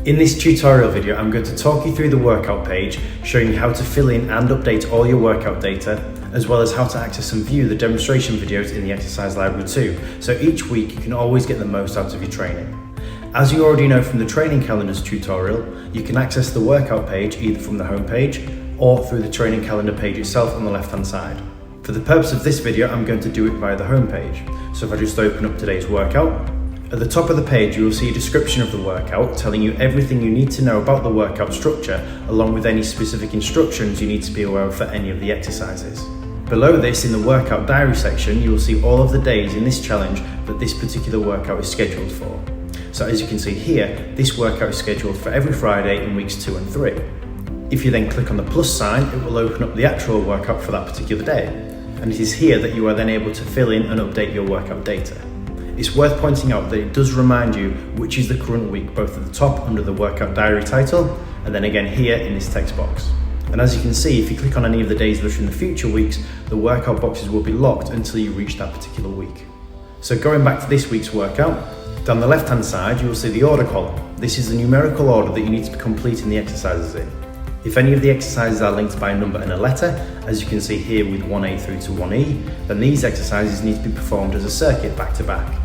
In this tutorial video, I'm going to talk you through the workout page, showing you how to fill in and update all your workout data, as well as how to access and view the demonstration videos in the exercise library too, so each week you can always get the most out of your training. As you already know from the training calendars tutorial, you can access the workout page either from the home page or through the training calendar page itself on the left hand side. For the purpose of this video, I'm going to do it via the home page. So if I just open up today's workout, at the top of the page you will see a description of the workout telling you everything you need to know about the workout structure, along with any specific instructions you need to be aware of for any of the exercises. Below this, in the workout diary section, you will see all of the days in this challenge that this particular workout is scheduled for. So as you can see here, this workout is scheduled for every Friday in weeks 2 and 3. If you then click on the plus sign, it will open up the actual workout for that particular day. And it is here that you are then able to fill in and update your workout data. It's worth pointing out that it does remind you which is the current week, both at the top under the workout diary title, and then again here in this text box. And as you can see, if you click on any of the days that are in the future weeks, the workout boxes will be locked until you reach that particular week. So going back to this week's workout, down the left hand side you will see the order column. This is the numerical order that you need to be completing the exercises in. If any of the exercises are linked by a number and a letter, as you can see here with 1A through to 1E, then these exercises need to be performed as a circuit back to back.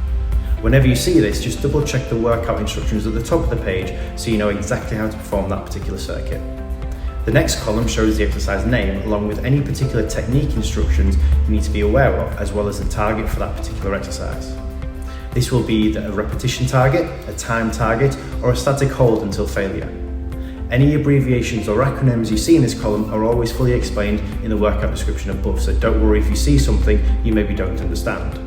Whenever you see this, just double check the workout instructions at the top of the page so you know exactly how to perform that particular circuit. The next column shows the exercise name along with any particular technique instructions you need to be aware of, as well as the target for that particular exercise. This will be either a repetition target, a time target, or a static hold until failure. Any abbreviations or acronyms you see in this column are always fully explained in the workout description above, so don't worry if you see something you maybe don't understand.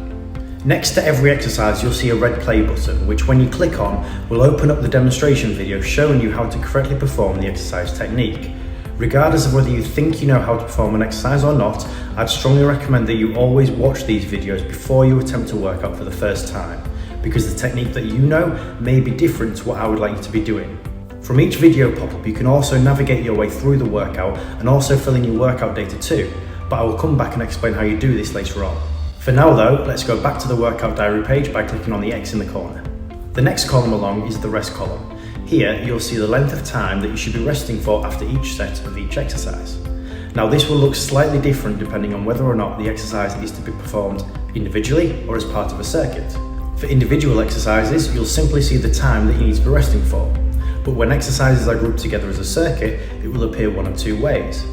Next to every exercise you'll see a red play button, which when you click on will open up the demonstration video showing you how to correctly perform the exercise technique. Regardless of whether you think you know how to perform an exercise or not, I'd strongly recommend that you always watch these videos before you attempt to work out for the first time, because the technique that you know may be different to what I would like you to be doing. From each video pop-up you can also navigate your way through the workout and also fill in your workout data too, but I will come back and explain how you do this later on. For now though, let's go back to the workout diary page by clicking on the X in the corner. The next column along is the rest column. Here you'll see the length of time that you should be resting for after each set of each exercise. Now this will look slightly different depending on whether or not the exercise is to be performed individually or as part of a circuit. For individual exercises, you'll simply see the time that you need to be resting for. But when exercises are grouped together as a circuit, it will appear one of two ways.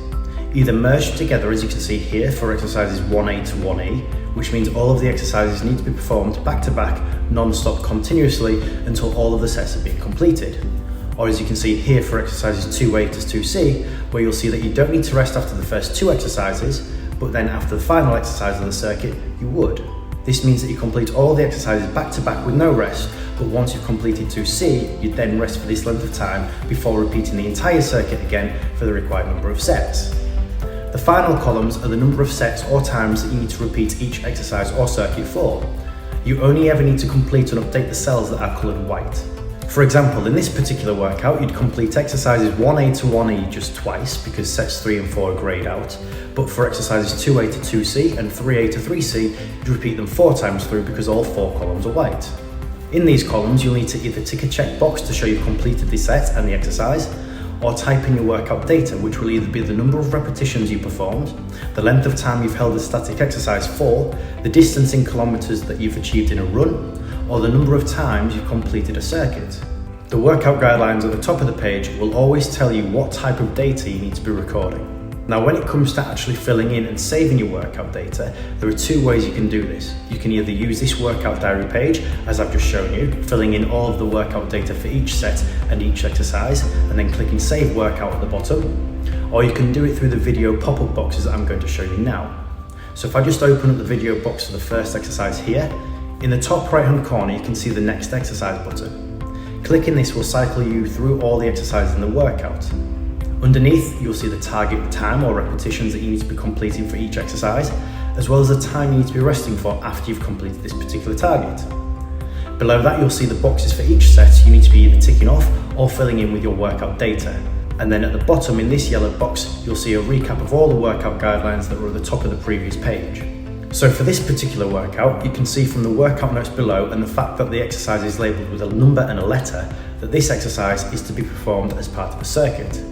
Either merged together, as you can see here for exercises 1A to 1E, which means all of the exercises need to be performed back to back, non-stop continuously until all of the sets have been completed. Or as you can see here for exercises 2A to 2C, where you'll see that you don't need to rest after the first two exercises, but then after the final exercise of the circuit, you would. This means that you complete all the exercises back to back with no rest, but once you've completed 2C, you then rest for this length of time before repeating the entire circuit again for the required number of sets. The final columns are the number of sets or times that you need to repeat each exercise or circuit for. You only ever need to complete and update the cells that are coloured white. For example, in this particular workout, you'd complete exercises 1A to 1E just twice because sets 3 and 4 are greyed out, but for exercises 2A to 2C and 3A to 3C, you'd repeat them 4 times through because all 4 columns are white. In these columns, you'll need to either tick a checkbox to show you've completed the set and the exercise, or type in your workout data, which will either be the number of repetitions you performed, the length of time you've held a static exercise for, the distance in kilometers that you've achieved in a run, or the number of times you've completed a circuit. The workout guidelines at the top of the page will always tell you what type of data you need to be recording. Now when it comes to actually filling in and saving your workout data, there are two ways you can do this. You can either use this workout diary page, as I've just shown you, filling in all of the workout data for each set and each exercise, and then clicking Save Workout at the bottom, or you can do it through the video pop-up boxes that I'm going to show you now. So if I just open up the video box for the first exercise here, in the top right hand corner you can see the next exercise button. Clicking this will cycle you through all the exercises in the workout. Underneath, you'll see the target time or repetitions that you need to be completing for each exercise, as well as the time you need to be resting for after you've completed this particular target. Below that, you'll see the boxes for each set you need to be either ticking off or filling in with your workout data. And then at the bottom in this yellow box, you'll see a recap of all the workout guidelines that were at the top of the previous page. So for this particular workout, you can see from the workout notes below and the fact that the exercise is labelled with a number and a letter that this exercise is to be performed as part of a circuit.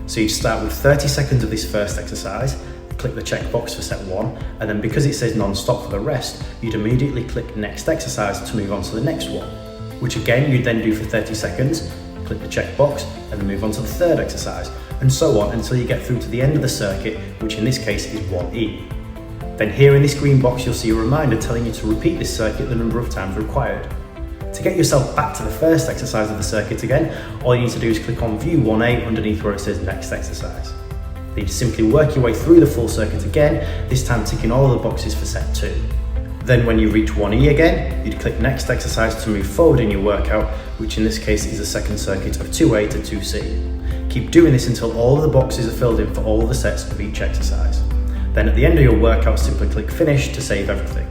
So you start with 30 seconds of this first exercise, click the checkbox for set 1, and then because it says non-stop for the rest, you'd immediately click next exercise to move on to the next one, which again you'd then do for 30 seconds, click the checkbox, and then move on to the third exercise, and so on until you get through to the end of the circuit, which in this case is 1E. Then here in this green box you'll see a reminder telling you to repeat this circuit the number of times required. To get yourself back to the first exercise of the circuit again, all you need to do is click on View 1A underneath where it says Next Exercise. Then you simply work your way through the full circuit again, this time ticking all of the boxes for set 2. Then when you reach 1E again, you'd click Next Exercise to move forward in your workout, which in this case is a second circuit of 2A to 2C. Keep doing this until all of the boxes are filled in for all of the sets of each exercise. Then at the end of your workout, simply click Finish to save everything.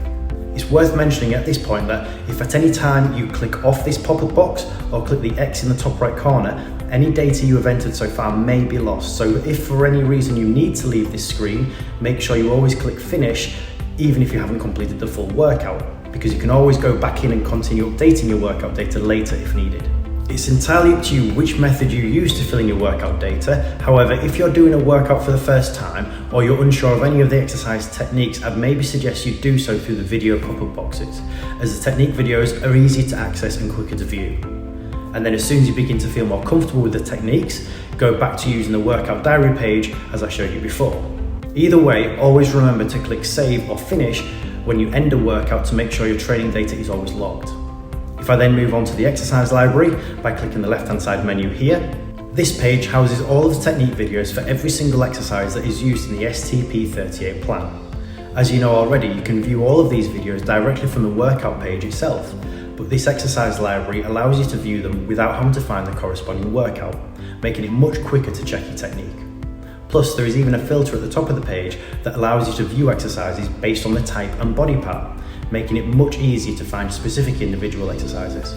It's worth mentioning at this point that if at any time you click off this pop-up box or click the X in the top right corner, any data you have entered so far may be lost. So if for any reason you need to leave this screen, make sure you always click Finish even if you haven't completed the full workout, because you can always go back in and continue updating your workout data later if needed. It's entirely up to you which method you use to fill in your workout data. However, if you're doing a workout for the first time or you're unsure of any of the exercise techniques, I'd maybe suggest you do so through the video pop-up boxes, as the technique videos are easy to access and quicker to view. And then as soon as you begin to feel more comfortable with the techniques, go back to using the workout diary page as I showed you before. Either way, always remember to click Save or Finish when you end a workout to make sure your training data is always logged. If I then move on to the exercise library by clicking the left-hand side menu here, this page houses all of the technique videos for every single exercise that is used in the STP38 plan. As you know already, you can view all of these videos directly from the workout page itself, but this exercise library allows you to view them without having to find the corresponding workout, making it much quicker to check your technique. Plus, there is even a filter at the top of the page that allows you to view exercises based on the type and body part, making it much easier to find specific individual exercises.